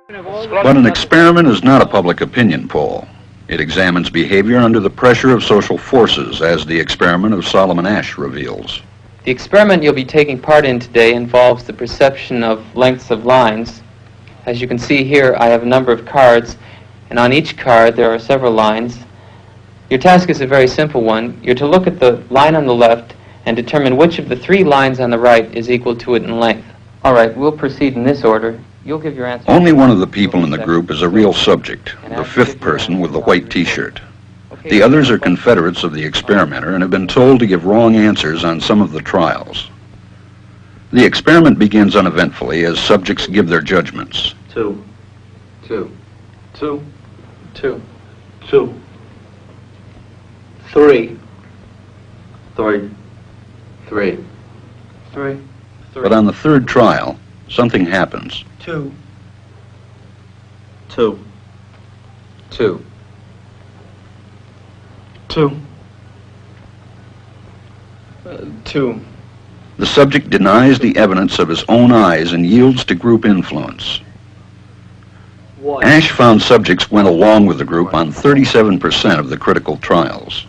But an experiment is not a public opinion poll. It examines behavior under the pressure of social forces, as the experiment of Solomon Asch reveals. The experiment you'll be taking part in today involves the perception of lengths of lines. As you can see here, I have a number of cards, and on each card there are several lines. Your task is a very simple one. You're to look at the line on the left and determine which of the three lines on the right is equal to it in length. All right, we'll proceed in this order. You'll give your answer. Only one of the people in the group is a real subject, the fifth person with the white T-shirt. The others are confederates of the experimenter and have been told to give wrong answers on some of the trials. The experiment begins uneventfully as subjects give their judgments. 2, 2, 2, 2, 2, 3, 3, 3, 3. But on the third trial, something happens. 2, 2, 2, 2, 2. The subject denies the evidence of his own eyes and yields to group influence. Asch found subjects went along with the group on 37% of the critical trials.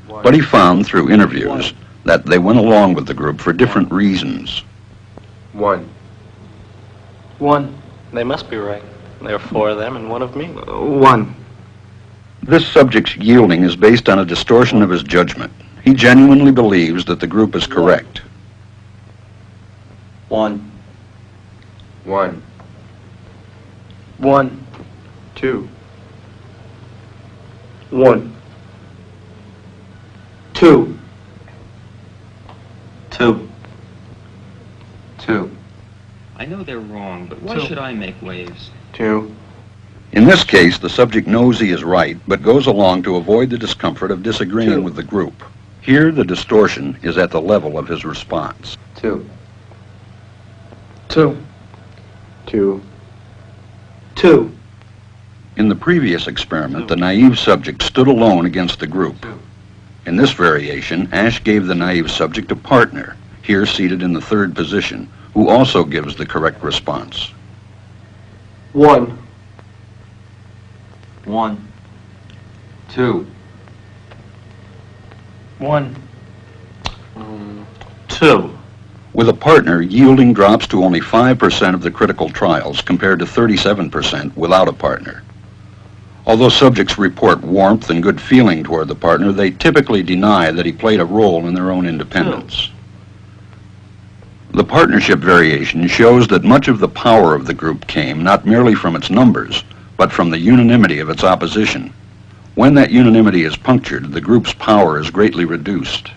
But he found through interviews that they went along with the group for different reasons. 1. 1. They must be right. There are 4 of them and 1 of me. 1. This subject's yielding is based on a distortion of his judgment. He genuinely believes that the group is correct. 1. 1. 1. 2. 1. 2. 2. 2. I know they're wrong, but why should I make waves? 2. In this case, the subject knows he is right, but goes along to avoid the discomfort of disagreeing with the group. Here, the distortion is at the level of his response. 2. 2. 2. 2. In the previous experiment, the naive subject stood alone against the group. In this variation, Asch gave the naive subject a partner, here seated in the third position, who also gives the correct response. 1. 1. 2. 1. 2. With a partner, yielding drops to only 5% of the critical trials compared to 37% without a partner. Although subjects report warmth and good feeling toward the partner, they typically deny that he played a role in their own independence. The partnership variation shows that much of the power of the group came not merely from its numbers, but from the unanimity of its opposition. When that unanimity is punctured, the group's power is greatly reduced.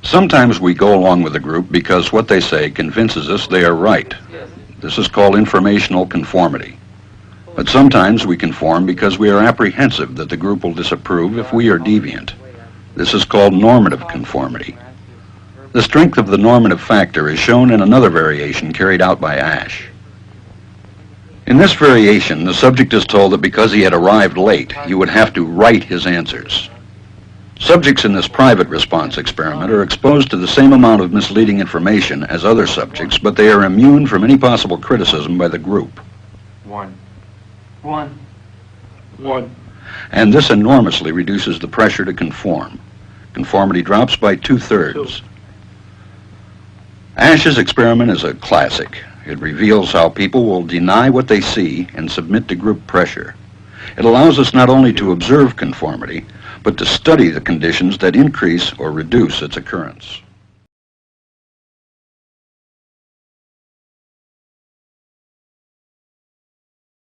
Sometimes we go along with the group because what they say convinces us they are right. This is called informational conformity. But sometimes we conform because we are apprehensive that the group will disapprove if we are deviant. This is called normative conformity. The strength of the normative factor is shown in another variation carried out by Asch. In this variation, the subject is told that because he had arrived late, he would have to write his answers. Subjects in this private response experiment are exposed to the same amount of misleading information as other subjects, but they are immune from any possible criticism by the group. 1. 1. 1. And this enormously reduces the pressure to conform. Conformity drops by 2/3. Asch's experiment is a classic. It reveals how people will deny what they see and submit to group pressure. It allows us not only to observe conformity, but to study the conditions that increase or reduce its occurrence.